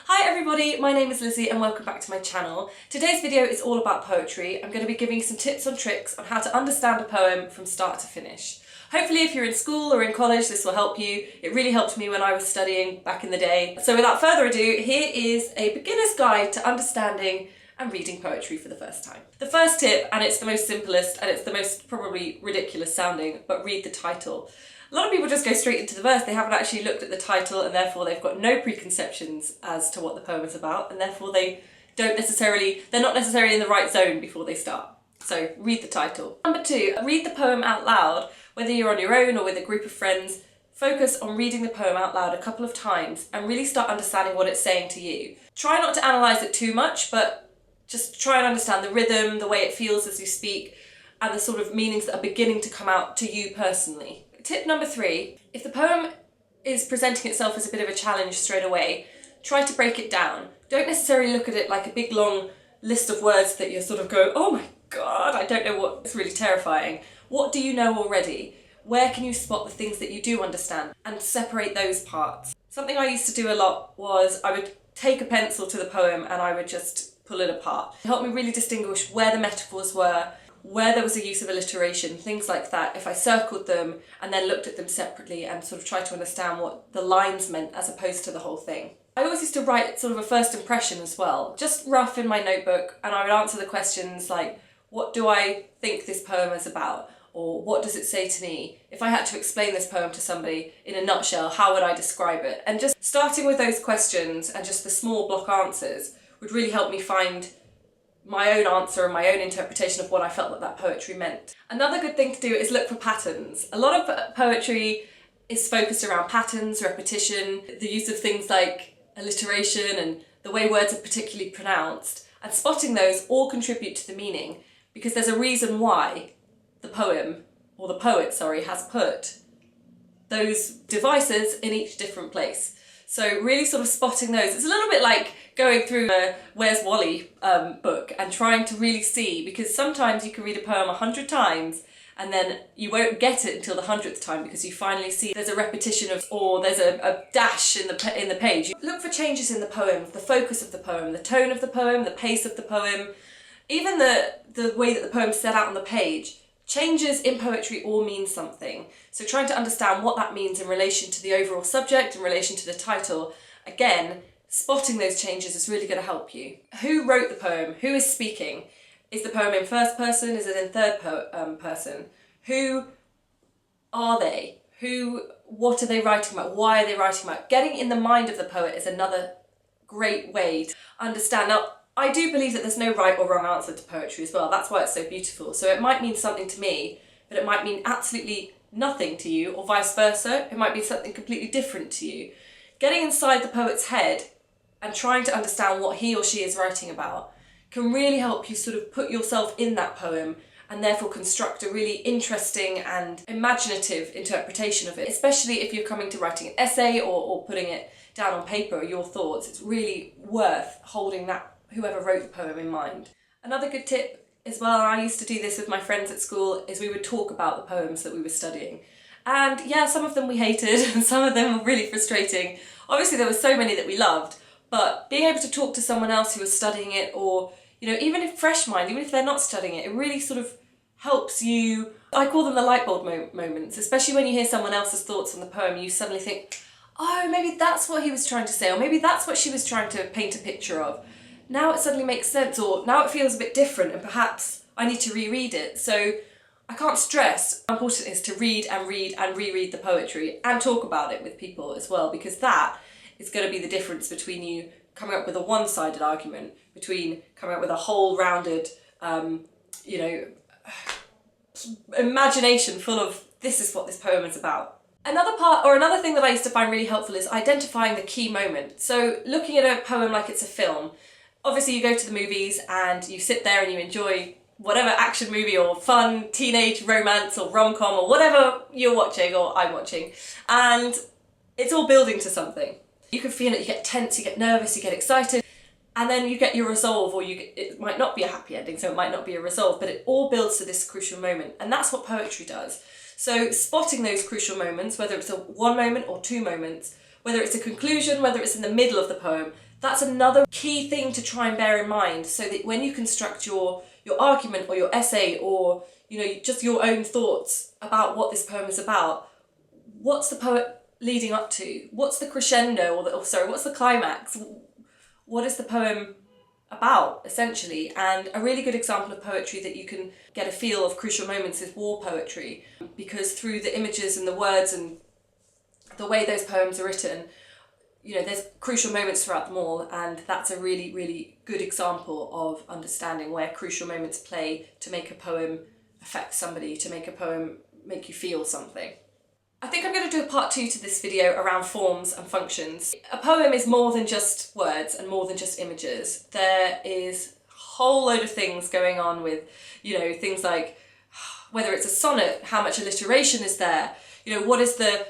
Hi everybody, my name is Lizzie and welcome back to my channel. Today's video is all about poetry. I'm going to be giving you some tips and tricks on how to understand a poem from start to finish. Hopefully if you're in school or in college this will help you. It really helped me when I was studying back in the day. So without further ado, here is a beginner's guide to understanding and reading poetry for the first time. The first tip, and it's the most simplest and it's the most probably ridiculous sounding, but read the title. A lot of people just go straight into the verse. They haven't actually looked at the title and therefore they've got no preconceptions as to what the poem is about, and therefore they're not necessarily in the right zone before they start. So read the title. Number 2, read the poem out loud. Whether you're on your own or with a group of friends, focus on reading the poem out loud a couple of times and really start understanding what it's saying to you. Try not to analyse it too much, but just try and understand the rhythm, the way it feels as you speak, and the sort of meanings that are beginning to come out to you personally. Tip number 3, if the poem is presenting itself as a bit of a challenge straight away, try to break it down. Don't necessarily look at it like a big long list of words that you're sort of going, oh my god, I don't know what, it's really terrifying. What do you know already? Where can you spot the things that you do understand and separate those parts? Something I used to do a lot was I would take a pencil to the poem and I would just pull it apart. It helped me really distinguish where the metaphors were, where there was a use of alliteration, things like that. If I circled them and then looked at them separately and sort of tried to understand what the lines meant as opposed to the whole thing. I always used to write sort of a first impression as well, just rough in my notebook, and I would answer the questions like, what do I think this poem is about? Or what does it say to me? If I had to explain this poem to somebody in a nutshell, how would I describe it? And just starting with those questions and just the small block answers would really help me find my own answer and my own interpretation of what I felt that poetry meant. Another good thing to do is look for patterns. A lot of poetry is focused around patterns, repetition, the use of things like alliteration and the way words are particularly pronounced, and spotting those all contribute to the meaning because there's a reason why the poem, or the poet, sorry, has put those devices in each different place. So really sort of spotting those. It's a little bit like going through a Where's Wally book and trying to really see, because sometimes you can read a poem 100 times and then you won't get it until the 100th time because you finally see there's a repetition of, or there's a dash in the page. You look for changes in the poem, the focus of the poem, the tone of the poem, the pace of the poem, even the way that the poem's set out on the page. Changes in poetry all mean something. So trying to understand what that means in relation to the overall subject, in relation to the title, again, spotting those changes is really going to help you. Who wrote the poem? Who is speaking? Is the poem in first person? Is it in third person? Who are they? What are they writing about? Why are they writing about? Getting in the mind of the poet is another great way to understand. Now, I do believe that there's no right or wrong answer to poetry as well. That's why it's so beautiful. So it might mean something to me, but it might mean absolutely nothing to you, or vice versa. It might be something completely different to you. Getting inside the poet's head and trying to understand what he or she is writing about can really help you sort of put yourself in that poem and therefore construct a really interesting and imaginative interpretation of it, especially if you're coming to writing an essay or putting it down on paper, your thoughts. It's really worth holding that whoever wrote the poem in mind. Another good tip as well, and I used to do this with my friends at school, is we would talk about the poems that we were studying. And yeah, some of them we hated and some of them were really frustrating. Obviously there were so many that we loved, but being able to talk to someone else who was studying it, or even if fresh mind, even if they're not studying it, it really sort of helps you. I call them the lightbulb moments, especially when you hear someone else's thoughts on the poem. You suddenly think, oh, maybe that's what he was trying to say, or maybe that's what she was trying to paint a picture of. Now it suddenly makes sense, or now it feels a bit different and perhaps I need to reread it. So I can't stress how important it is to read and reread the poetry and talk about it with people as well, because that is going to be the difference between you coming up with a one-sided argument, between coming up with a whole rounded, imagination full of this is what this poem is about. Another thing that I used to find really helpful is identifying the key moment. So looking at a poem like it's a film. Obviously you go to the movies and you sit there and you enjoy whatever action movie or fun teenage romance or rom-com or whatever you're watching or I'm watching, and it's all building to something. You can feel it, you get tense, you get nervous, you get excited, and then you get your resolve, or it might not be a happy ending, so it might not be a resolve, but it all builds to this crucial moment, and that's what poetry does. So spotting those crucial moments, whether it's one moment or two moments, whether it's a conclusion, whether it's in the middle of the poem, That's another key thing to try and bear in mind, so that when you construct your argument or your essay, or just your own thoughts about what this poem is about, what's the poet leading up to? What's the crescendo, what's the climax? What is the poem about, essentially? And a really good example of poetry that you can get a feel of crucial moments is war poetry, because through the images and the words and the way those poems are written, there's crucial moments throughout them all, and that's a really, really good example of understanding where crucial moments play to make a poem affect somebody, to make a poem make you feel something. I think I'm going to do a part 2 to this video around forms and functions. A poem is more than just words and more than just images. There is a whole load of things going on with, things like whether it's a sonnet, how much alliteration is there, what is the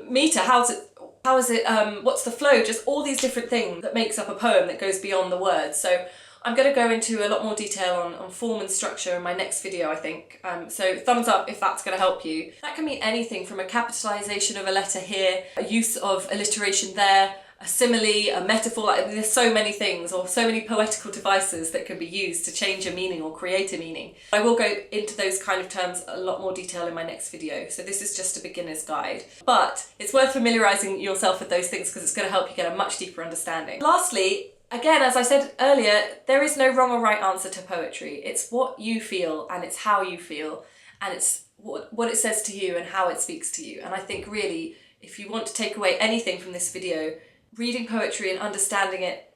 meter, what's the flow, just all these different things that makes up a poem that goes beyond the words. So I'm going to go into a lot more detail on form and structure in my next video, I think. So thumbs up if that's going to help you. That can mean anything from a capitalisation of a letter here, a use of alliteration there, a simile, a metaphor. There's so many things, or so many poetical devices that can be used to change a meaning or create a meaning. I will go into those kind of terms a lot more detail in my next video, so this is just a beginner's guide. But it's worth familiarising yourself with those things because it's going to help you get a much deeper understanding. Lastly, again, as I said earlier, there is no wrong or right answer to poetry. It's what you feel, and it's how you feel, and it's what it says to you and how it speaks to you. And I think really, if you want to take away anything from this video, reading poetry and understanding it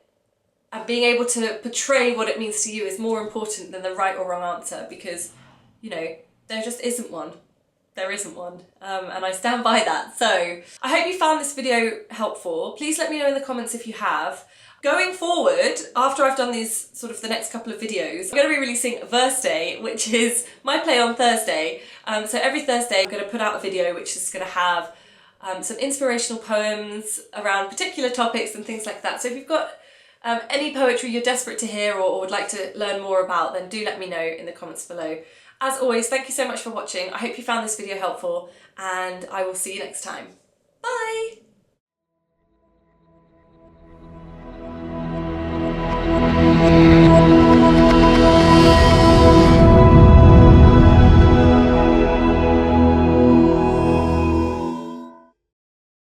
and being able to portray what it means to you is more important than the right or wrong answer, because, there just isn't one. There isn't one, and I stand by that. So I hope you found this video helpful. Please let me know in the comments if you have. Going forward, after I've done these the next couple of videos, I'm going to be releasing Verse Day, which is my play on Thursday. So every Thursday I'm going to put out a video which is going to have some inspirational poems around particular topics and things like that. So if you've got any poetry you're desperate to hear or would like to learn more about, then do let me know in the comments below. As always, thank you so much for watching. I hope you found this video helpful, and I will see you next time. Bye!